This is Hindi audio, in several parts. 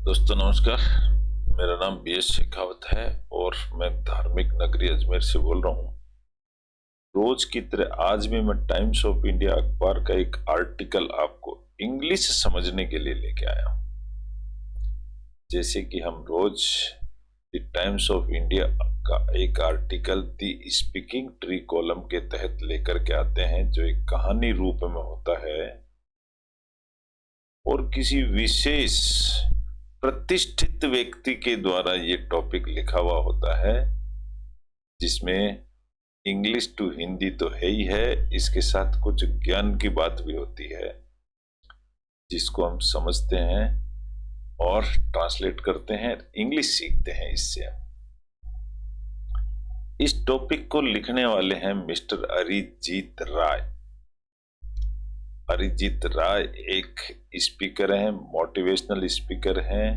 दोस्तों नमस्कार। मेरा नाम BS शेखावत है और मैं धार्मिक नगरी अजमेर से बोल रहा हूँ। रोज की तरह आज भी मैं टाइम्स ऑफ इंडिया अखबार का एक आर्टिकल आपको इंग्लिश समझने के लिए लेके आया हूँ। जैसे कि हम रोज द टाइम्स ऑफ इंडिया का एक article the speaking tree column के तहत लेकर के आते हैं, जो एक कहानी रूप में होता है और किसी विशेष प्रतिष्ठित व्यक्ति के द्वारा ये टॉपिक लिखा हुआ होता है, जिसमें इंग्लिश टू हिंदी तो है ही है, इसके साथ कुछ ज्ञान की बात भी होती है जिसको हम समझते हैं और ट्रांसलेट करते हैं, इंग्लिश सीखते हैं इससे। इस टॉपिक को लिखने वाले हैं मिस्टर अरिजीत राय। अरिजीत राय एक स्पीकर हैं, मोटिवेशनल स्पीकर हैं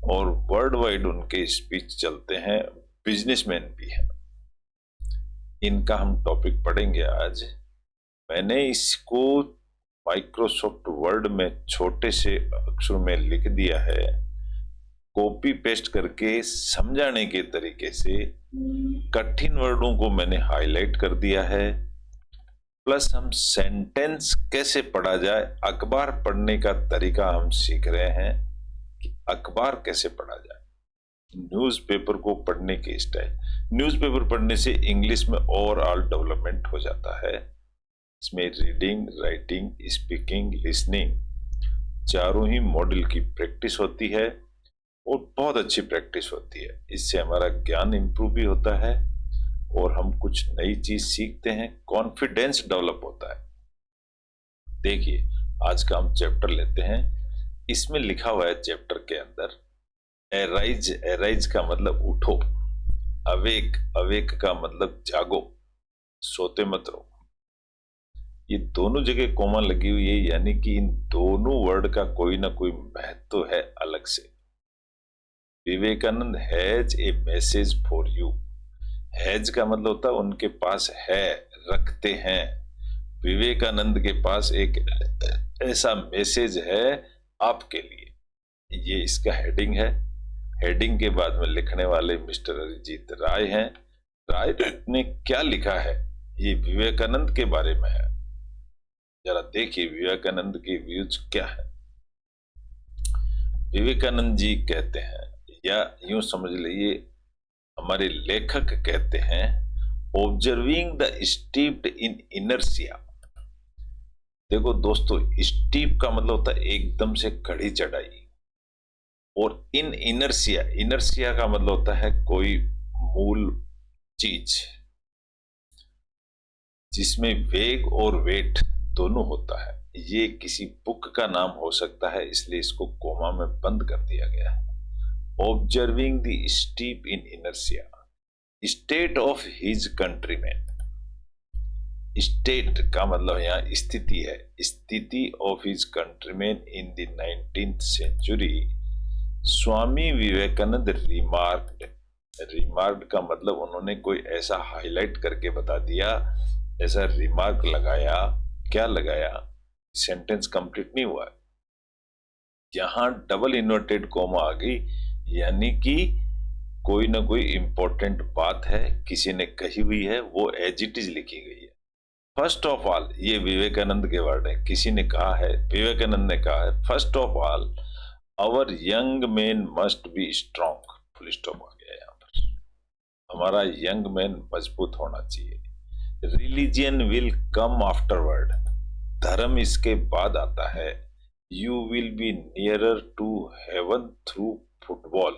और वर्ल्ड वाइड उनके स्पीच चलते हैं, बिजनेसमैन भी हैं। इनका हम टॉपिक पढ़ेंगे आज। मैंने इसको माइक्रोसॉफ्ट वर्ड में छोटे से अक्षर में लिख दिया है, कॉपी पेस्ट करके समझाने के तरीके से। कठिन वर्डों को मैंने हाईलाइट कर दिया है, प्लस हम सेंटेंस कैसे पढ़ा जाए, अखबार पढ़ने का तरीका हम सीख रहे हैं कि अखबार कैसे पढ़ा जाए, न्यूज़पेपर को पढ़ने के स्टाइल। न्यूज़पेपर पढ़ने से इंग्लिश में ओवरऑल डेवलपमेंट हो जाता है। इसमें रीडिंग, राइटिंग, स्पीकिंग, लिसनिंग चारों ही मॉडल की प्रैक्टिस होती है और बहुत अच्छी प्रैक्टिस होती है। इससे हमारा ज्ञान इंप्रूव भी होता है और हम कुछ नई चीज सीखते हैं, कॉन्फिडेंस डेवलप होता है। देखिए, आज का हम चैप्टर लेते हैं। इसमें लिखा हुआ है चैप्टर के अंदर, एराइज। एराइज का मतलब उठो, अवेक, अवेक का मतलब जागो, सोते मत रहो। ये दोनों जगह कोमा लगी हुई है, यानी कि इन दोनों वर्ड का कोई ना कोई महत्व है अलग से। Vivekananda has a message for you. Has का मतलब होता है उनके पास है, रखते हैं। विवेकानंद के पास एक ऐसा मैसेज है आपके लिए, ये इसका हेडिंग है। हेडिंग के बाद में लिखने वाले मिस्टर अरिजीत राय हैं। राय ने क्या लिखा है, ये विवेकानंद के बारे में है। जरा देखिए विवेकानंद के व्यूज क्या है। विवेकानंद जी कहते हैं, या यूं समझ लीजिए हमारे लेखक कहते हैं, observing the steeped in inertia. देखो दोस्तों, स्टीप का मतलब होता है एकदम से कड़ी चढ़ाई, और इन इनर्सिया, इनर्सिया का मतलब होता है कोई मूल चीज जिसमें वेग और वेट दोनों होता है। ये किसी बुक का नाम हो सकता है, इसलिए इसको कोमा में बंद कर दिया गया है। Observing the steep in inertia, state of his countryman. State का मतलब यहाँ स्थिति है, स्थिति of his countryman in the 19th century. Swami Vivekananda remarked. Remarked का मतलब उन्होंने कोई ऐसा हाईलाइट करके बता दिया, ऐसा रिमार्क लगाया। क्या लगाया, सेंटेंस कंप्लीट नहीं हुआ, यहां डबल इन्वर्टेड कोमा आ गई, यानी कि कोई ना कोई इंपॉर्टेंट बात है, किसी ने कही हुई है, वो एज इट इज लिखी गई है। फर्स्ट ऑफ ऑल, ये विवेकानंद के वर्ड है, किसी ने कहा है, विवेकानंद ने कहा है, first of all our young man must be strong. Full stop आ गया यहाँ पर। हमारा यंग मैन मजबूत होना चाहिए। Religion will come afterward. धर्म इसके बाद आता है। You will be nearer to heaven through football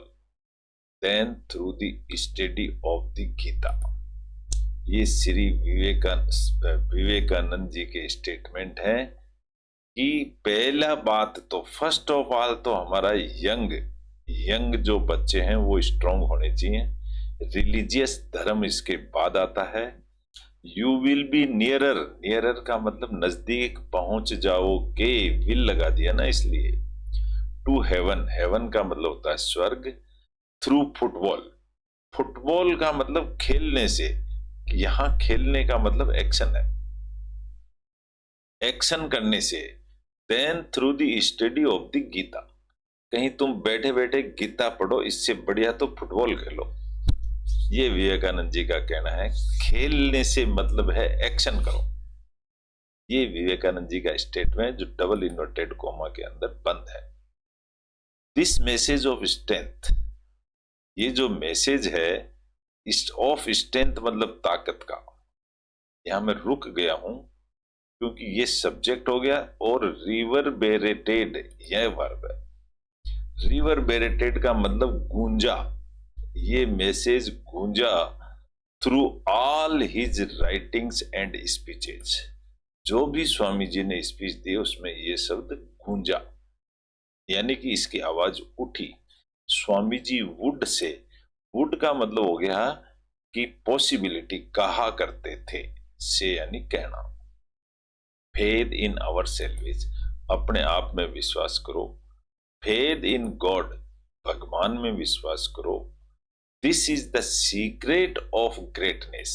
than through the study of the Gita. ये श्री विवेकानंद जी के स्टेटमेंट है कि पहला बात तो, फर्स्ट ऑफ ऑल तो हमारा यंग जो बच्चे हैं वो स्ट्रांग होने चाहिए। रिलीजियस धर्म इसके बाद आता है। You will be nearer, nearer का मतलब नजदीक पहुंच जाओगे, विल लगा दिया ना इसलिए। टू हेवन, हेवन का मतलब होता है स्वर्ग। थ्रू फुटबॉल, फुटबॉल का मतलब खेलने से, यहां खेलने का मतलब एक्शन है, एक्शन करने से। Then through the study of the Gita, कहीं तुम बैठे बैठे गीता पढ़ो, इससे बढ़िया तो फुटबॉल खेलो। ये विवेकानंद जी का कहना है। खेलने से मतलब है एक्शन करो। ये विवेकानंद जी का स्टेटमेंट जो डबल इन्वर्टेड कोमा के अंदर बंद है। दिस मैसेज ऑफ स्ट्रेंथ, ये जो मैसेज है ऑफ स्ट्रेंथ मतलब ताकत का, यहां मैं रुक गया हूं क्योंकि ये सब्जेक्ट हो गया और रिवरबेरेटेड यह वर्ब है। रिवरबेरेटेड का मतलब गूंजा, ये मैसेज गूंजा through all his writings and speeches. जो भी स्वामी जी ने स्पीच दी उसमें ये शब्द गूंजा, यानी कि इसकी आवाज उठी। Swami ji would say, would का मतलब हो गया कि पॉसिबिलिटी, कहा करते थे, से यानी कहना। फेथ इन आवर सेल्वेज, अपने आप में विश्वास करो। फेथ इन गॉड, भगवान में विश्वास करो। This is the secret of greatness,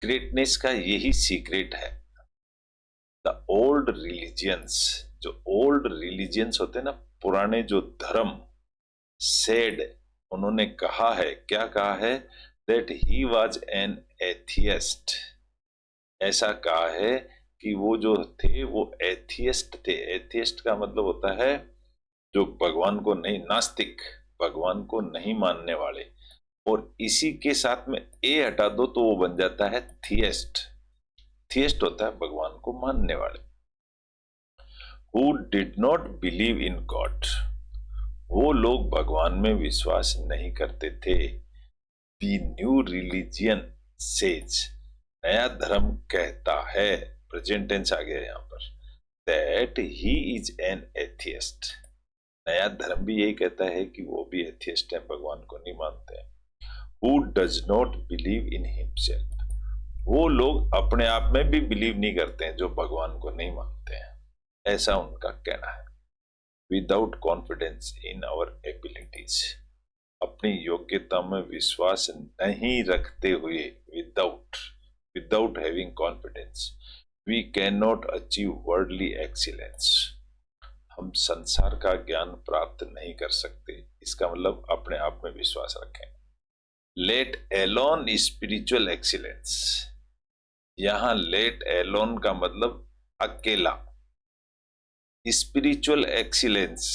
greatness का यही सीक्रेट है। द ओल्ड रिलीजियंस, जो ओल्ड रिलीजियंस होते हैं ना, पुराने जो धर्म, सेड, उन्होंने कहा है, क्या कहा है, that he was an atheist. ऐसा कहा है कि वो जो थे वो एथियस्ट थे। एथियस्ट का मतलब होता है जो भगवान को नहीं, नास्तिक, भगवान को नहीं मानने वाले। और इसी के साथ में ए हटा दो तो वो बन जाता है थियस्ट। थियस्ट होता है भगवान को मानने वाले। Who did not believe in God, वो लोग भगवान में विश्वास नहीं करते थे। द न्यू रिलीजियन सेज, नया धर्म कहता है, प्रेजेंट टेंस आ गया यहां पर, that he is an atheist. नया धर्म भी यही कहता है कि वो भी एथियस्ट है, भगवान को नहीं मानते हैं। Who does not believe in himself, वो लोग अपने आप में भी बिलीव नहीं करते हैं जो भगवान को नहीं मानते हैं, ऐसा उनका कहना है। Without confidence in our abilities, अपनी योग्यता में विश्वास नहीं रखते हुए, without having confidence, we can not achieve worldly excellence, हम संसार का ज्ञान प्राप्त नहीं कर सकते। इसका मतलब अपने आप में विश्वास रखें। लेट एलोन स्पिरिचुअल एक्सीलेंस, यहां लेट एलोन का मतलब अकेला। स्पिरिचुअल एक्सीलेंस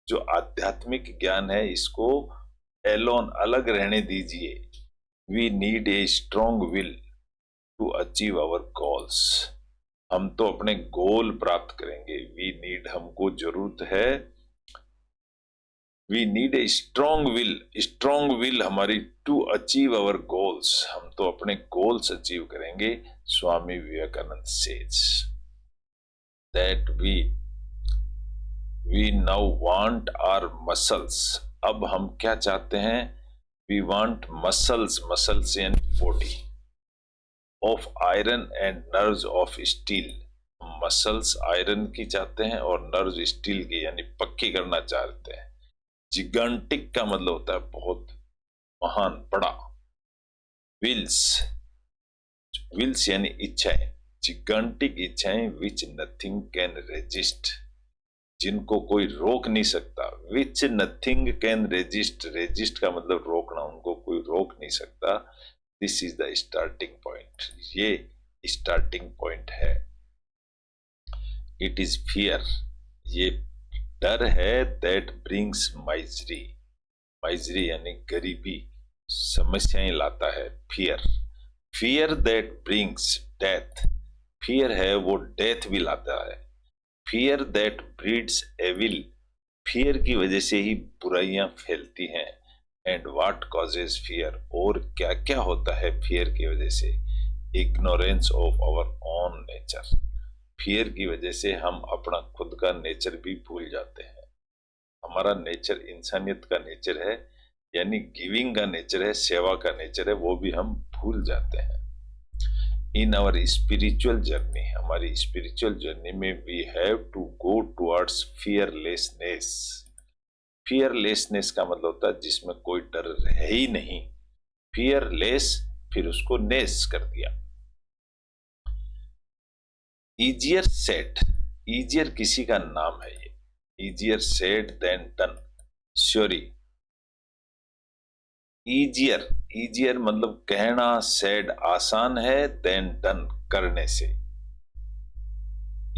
जो आध्यात्मिक ज्ञान है, इसको एलोन, अलग रहने दीजिए। We need a strong will to achieve our goals, हम तो अपने गोल प्राप्त करेंगे। वी नीड, हमको जरूरत है, we need a strong will हमारी टू अचीव आवर गोल्स, हम तो अपने गोल्स अचीव करेंगे। Swami Vivekananda says that we now want our muscles, अब हम क्या चाहते हैं, we want muscles in body of iron and nerves of steel, muscles iron की चाहते हैं और नर्व स्टील की, यानी पक्की करना चाहते हैं। जिगांटिक का मतलब होता है बहुत महान, बड़ा। विल्स यानी इच्छाएं, जिगांटिक इच्छाएं, विच नथिंग कैन रेजिस्ट, जिनको कोई रोक नहीं सकता। विच नथिंग कैन रेजिस्ट, रेजिस्ट का मतलब रोकना, उनको कोई रोक नहीं सकता। This is the starting point, ये स्टार्टिंग पॉइंट है। इट इज फियर, ये डर है, दैट ब्रिंग्स माइजरी, माइजरी यानी गरीबी, समस्याएं लाता है। Fear that brings death, fear है वो डेथ भी लाता है। Fear that breeds evil, fear की वजह से ही बुराइयां फैलती हैं। एंड व्हाट कॉजेज फियर, और क्या क्या होता है फियर की वजह से, ignorance of our own nature, fear की वजह से हम अपना खुद का नेचर भी भूल जाते हैं। हमारा नेचर इंसानियत का नेचर है, यानी गिविंग का नेचर है, सेवा का नेचर है, वो भी हम भूल जाते हैं। इन आवर स्पिरिचुअल जर्नी, हमारी स्पिरिचुअल जर्नी में we have to go towards fearlessness. Fearlessness का मतलब होता है जिसमें कोई डर है ही नहीं। फियरलेस, फिर उसको नेस कर दिया। ईजियर सेट, ईजियर किसी का नाम है ये, easier said than done. Sorry, easier मतलब कहना, said आसान है, than done करने से.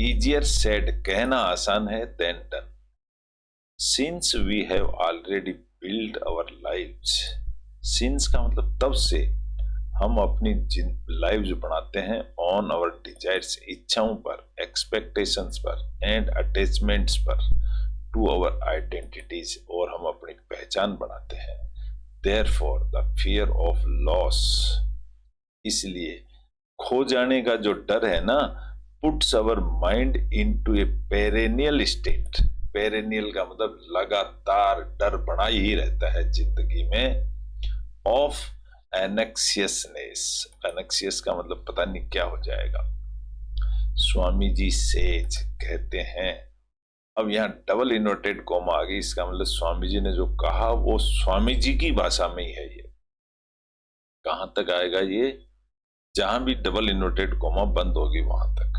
Easier said कहना आसान है, than done. Since we have already built our lives. Since का मतलब तब से हम अपनी लाइव्स बनाते हैं ऑन आवर डिजायर्स, इच्छाओं पर, एक्सपेक्टेशंस पर, एंड अटैचमेंट्स पर, टू आवर आइडेंटिटीज, और हम अपनी पहचान बनाते हैं. Therefore the fear of loss, इसलिए खो जाने का जो डर है ना, puts our mind into a perennial state. Perennial का मतलब लगातार डर बना ही रहता है जिंदगी में. ऑफ एनेक्सियसनेस, एनेक्सियस का मतलब पता नहीं क्या हो जाएगा. स्वामी जी सेज कहते हैं. अब यहाँ डबल इन्वर्टेड कोमा आ गई, इसका मतलब स्वामी जी ने जो कहा वो स्वामी जी की भाषा में ही है. ये कहां तक आएगा, ये जहां भी डबल इन्वर्टेड कोमा बंद होगी वहां तक.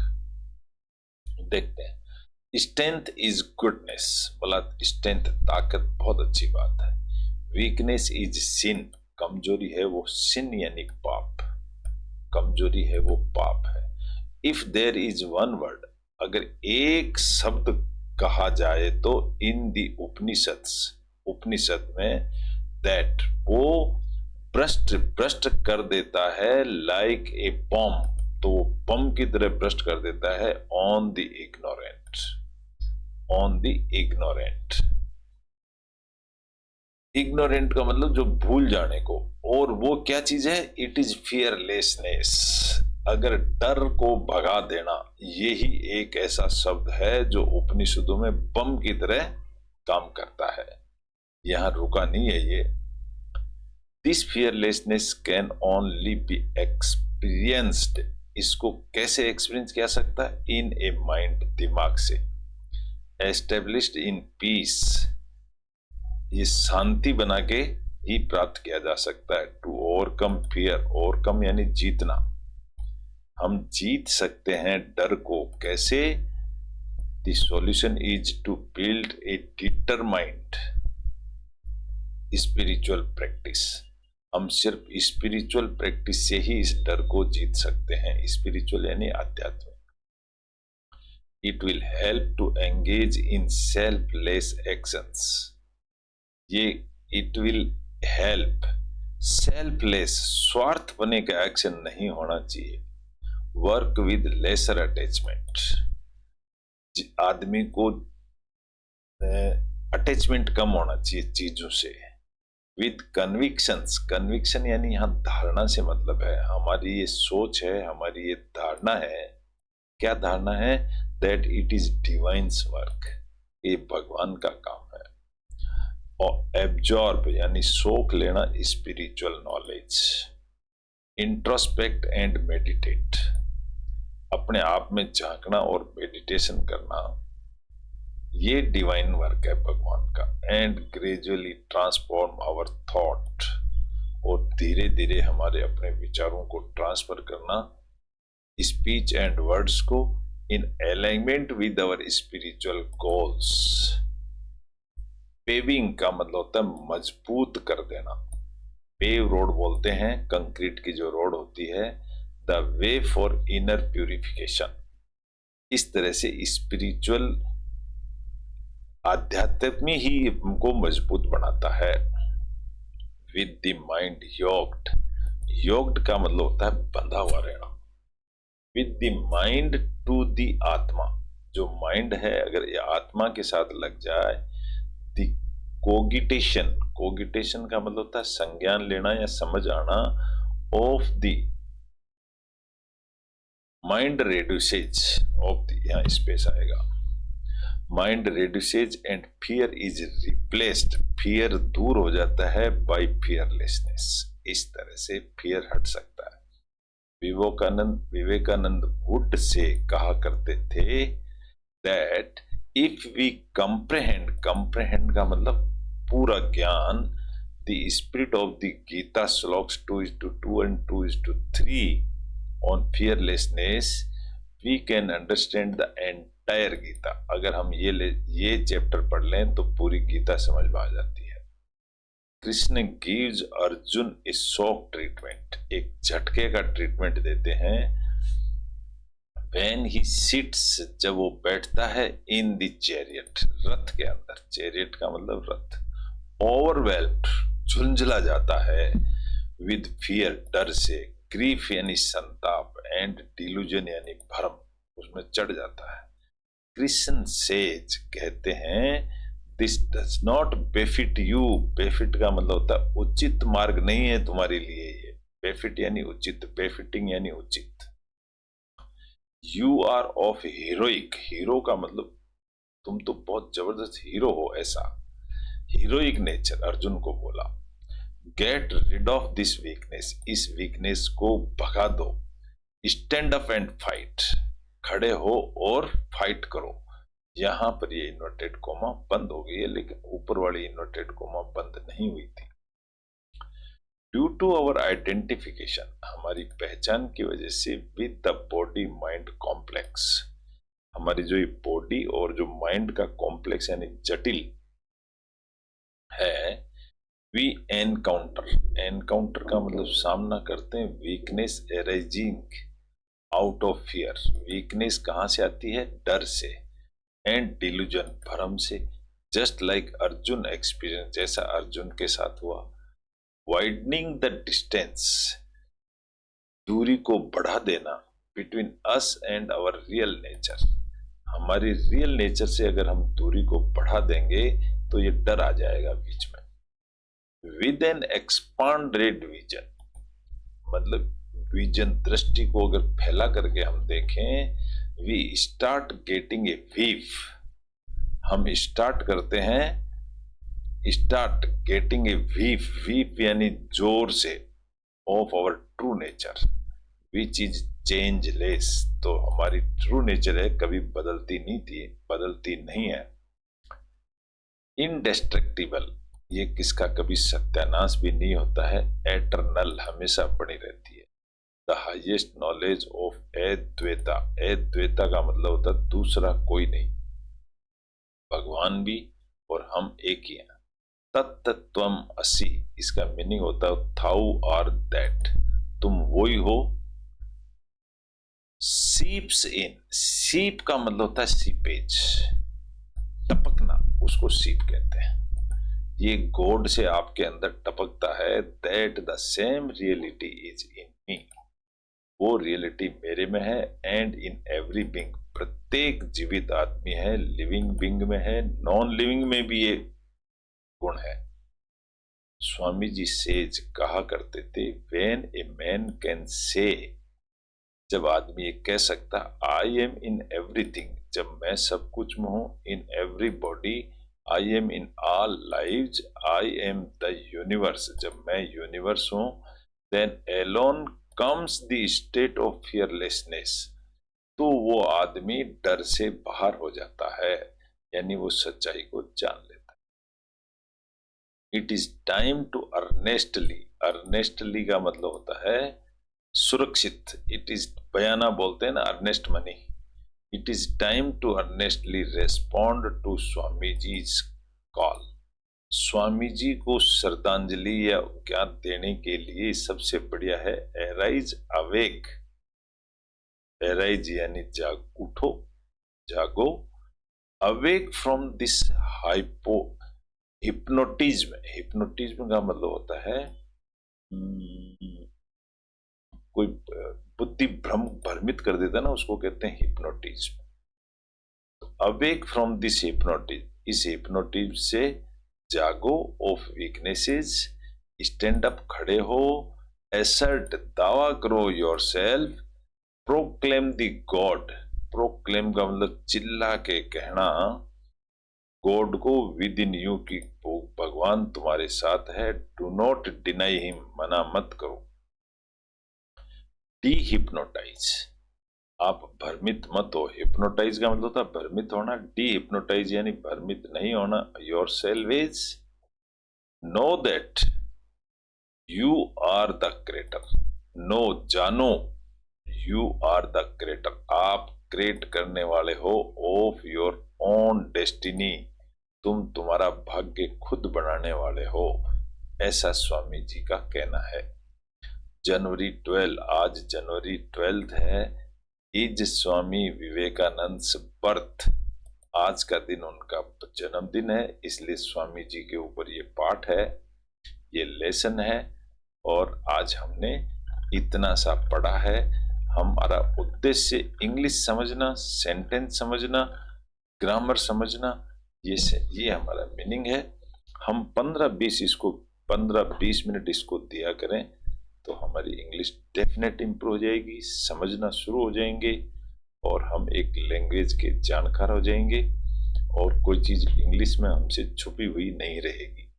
देखते हैं. स्ट्रेंथ इज गुडनेस, बोला स्ट्रेंथ ताकत, बहुत अच्छी बात है. वीकनेस इज सिन, कमजोरी है वो सिन यानी पाप, कमजोरी है वो पाप है. If there is one word, अगर एक शब्द कहा जाए तो इन दी उपनिषद में, दैट वो भ्रष्ट कर देता है, लाइक ए बम, तो वो बम की तरह भ्रष्ट कर देता है, on the ignorant, on the ignorant. Ignorant का मतलब जो भूल जाने को, और वो क्या चीज है, इट इज फियरलेसनेस. अगर डर को भगा देना, यही एक ऐसा शब्द है जो उपनिषदों में बम की तरह काम करता है. यहां रुका नहीं है ये. This fearlessness can only be experienced, इसको कैसे एक्सपीरियंस किया सकता है, इन ए माइंड, दिमाग से, एस्टेब्लिश्ड इन पीस, ये शांति बना के ही प्राप्त किया जा सकता है. टू ओवरकम फियर, ओवरकम यानी जीतना, हम जीत सकते हैं डर को. कैसे, the solution is to build a determined spiritual practice. हम सिर्फ स्पिरिचुअल प्रैक्टिस से ही इस डर को जीत सकते हैं. स्पिरिचुअल यानी आध्यात्मिक. It will help to engage in selfless actions, ये इट विल हेल्प, सेल्फलेस, स्वार्थ बने का एक्शन नहीं होना चाहिए. वर्क विद लेसर अटैचमेंट, आदमी को अटैचमेंट कम होना चाहिए चीजों से. विद कन्विक्शंस, कन्विक्शन यानी यहां धारणा से मतलब है, हमारी ये सोच है, हमारी ये धारणा है. क्या धारणा है, that it is divine's work, ये भगवान का काम है. और एब्जॉर्ब यानी सोख लेना spiritual knowledge. Introspect and meditate, अपने आप में झांकना और मेडिटेशन करना, ये डिवाइन वर्क है भगवान का. And gradually transform our thought, और धीरे धीरे हमारे अपने विचारों को ट्रांसफर करना, स्पीच एंड वर्ड्स को, in alignment with our spiritual goals. Paving का मतलब होता है मजबूत कर देना. पेव रोड बोलते हैं कंक्रीट की जो रोड होती है. The way for inner purification, इस तरह से स्पिरिचुअल आध्यात्म ही हमको मजबूत बनाता है. With the mind yoked, yoked का मतलब होता है बंधा हुआ रहना. With the mind to the atma, जो माइंड है अगर ये आत्मा के साथ लग जाए. द कोगिटेशन, कोगिटेशन का मतलब होता है संज्ञान लेना या समझ आना. Of the mind रेड्यूसेज, of the, यहां स्पेस आएगा, mind रेड्यूसेज and fear is replaced, fear दूर हो जाता है बाय फियरलेसनेस. इस तरह से फियर हट सकता है. विवेकानंद वुड से कहा करते थे that if we comprehend, comprehend का मतलब पूरा ज्ञान, the spirit of the Gita shlokas 2:2 and 2:3 on fearlessness, we can understand the entire Gita. अगर हम ये चैप्टर पढ़ लें तो पूरी गीता समझ में आ जाती है। कृष्ण गिव्स अर्जुन ए शॉक ट्रीटमेंट, एक झटके का ट्रीटमेंट देते हैं। When he sits, जब वो बैठता है in the chariot, रथ के अंदर, चैरियट का मतलब रथ, overwhelmed, झुंझला जाता है, with fear, डर से, grief यानी संताप, and delusion यानी भ्रम, उसमें चढ़ जाता है। कृष्ण सेज, कहते हैं, this does not befit you, befit का मतलब होता है उचित मार्ग नहीं है तुम्हारे लिए ये, befit यानी उचित, befitting यानी उचित। You are of heroic, hero का मतलब तुम तो बहुत जबरदस्त हीरो हो, ऐसा हीरोइक नेचर, अर्जुन को बोला। Get rid of this weakness, इस वीकनेस को भगा दो। स्टैंड अप एंड फाइट, खड़े हो और फाइट करो। यहां पर ये इन्वर्टेड कोमा बंद हो गई है, लेकिन ऊपर वाली इन्वर्टेड कोमा बंद नहीं हुई थी। ड्यू टू अवर आइडेंटिफिकेशन, हमारी पहचान की वजह से, with the body mind complex, हमारी जो ये बॉडी और जो माइंड का कॉम्प्लेक्स यानी जटिल है, वी एनकाउंटर का मतलब सामना करते हैं, weakness arising out of fear, weakness कहां से आती है, डर से, एंड डिल्यूजन, भ्रम से, जस्ट लाइक अर्जुन एक्सपीरियंस, जैसा अर्जुन के साथ हुआ। वाइडनिंग द डिस्टेंस, दूरी को बढ़ा देना, between us and our real nature, हमारी रियल नेचर से अगर हम दूरी को बढ़ा देंगे तो ये डर आ जाएगा बीच में। विद एन एक्सपांडेड विजन, मतलब विजन, दृष्टि को अगर फैला करके हम देखें, we start getting a view, हम स्टार्ट करते हैं, start getting a view, view यानी जोर से, of our true nature which is changeless, तो हमारी ट्रू नेचर है, कभी बदलती नहीं थी, बदलती नहीं है। इनडेस्ट्रक्टिबल, ये किसका कभी सत्यानाश भी नहीं होता है, एटर्नल, हमेशा बनी रहती है। The highest knowledge of Advaita, Advaita का मतलब होता है दूसरा कोई नहीं, भगवान भी और हम एक ही हैं। तत्त्वम असि, इसका मीनिंग होता है थाउ आर दैट, तुम वही हो। सीप्स इन, सीप का मतलब होता है सीपेज, टपकना, उसको सीप कहते हैं। ये गॉड से आपके अंदर टपकता है। That the same reality is in me, वो रियलिटी मेरे में है, एंड इन एवरी बिंग, प्रत्येक जीवित आदमी है, लिविंग बिंग में है, नॉन लिविंग में भी ये गुण है। स्वामी जी सेज, कहा करते थे, when a man can say, जब आदमी ये कह सकता, आई एम इन एवरीथिंग, जब मैं सब कुछ में हूं, in every body, I am in all lives, I am the universe, जब मैं यूनिवर्स हूं, then alone comes the state of fearlessness, तो वो आदमी डर से बाहर हो जाता है, यानी वो सच्चाई को जान लेता है। It is time to earnestly, earnestly का मतलब होता है सुरक्षित, इट इज बयाना बोलते हैं ना, earnest money. It is time to earnestly respond to Swami ji call, Swami ji को श्रद्धांजलि या ज्ञान देने के लिए सबसे बढ़िया है एराइज अवेक, एराइज यानी जाग, उठो, जागो, awake from this hypo, hypnotism, hypnotism का मतलब होता है कोई बुद्धि भ्रमित कर देता है ना, उसको कहते हैं hypnotism. Awake from this hypnotism, इस हिप्नोटिज्म से जागो, ऑफ वीकनेसेस, स्टैंड अप, खड़े हो, एसर्ट, दावा करो, yourself, proclaim the God, proclaim का मतलब चिल्ला के कहना, गॉड को विद इन यू, की भगवान तुम्हारे साथ है। डू नॉट डिनाई हिम, मना मत करो। डी हिप्नोटाइज, आप भ्रमित मत हो, हिप्नोटाइज का मतलब होता है भ्रमित होना, डी हिप्नोटाइज यानी भ्रमित नहीं होना। Your self is, know that you are the creator, no, जानो, यू आर द क्रिएटर, आप क्रिएट करने वाले हो ऑफ योर ओन डेस्टिनी। तुम तुम्हारा भाग्य खुद बनाने वाले हो, ऐसा स्वामी जी का कहना है। जनवरी 12, आज जनवरी 12 है, इज स्वामी विवेकानंद बर्थ। आज का दिन उनका जन्मदिन है, इसलिए स्वामी जी के ऊपर ये पाठ है, ये लेसन है। और आज हमने इतना सा पढ़ा है। हमारा उद्देश्य इंग्लिश समझना, सेंटेंस समझना, ग्रामर समझना, ये हमारा मीनिंग है। हम 15-20 मिनट इसको दिया करें तो हमारी इंग्लिश डेफिनेट इंप्रूव हो जाएगी, समझना शुरू हो जाएंगे और हम एक लैंग्वेज के जानकार हो जाएंगे और कोई चीज इंग्लिश में हमसे छुपी हुई नहीं रहेगी।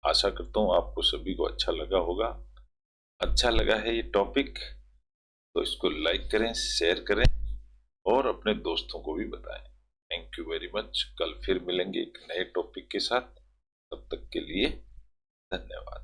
आशा करता हूँ आपको सभी को अच्छा लगा होगा। अच्छा लगा है ये टॉपिक तो इसको लाइक करें, शेयर करें और अपने दोस्तों को भी बताएं। Thank you very much. कल फिर मिलेंगे एक नए टॉपिक के साथ। तब तक के लिए धन्यवाद।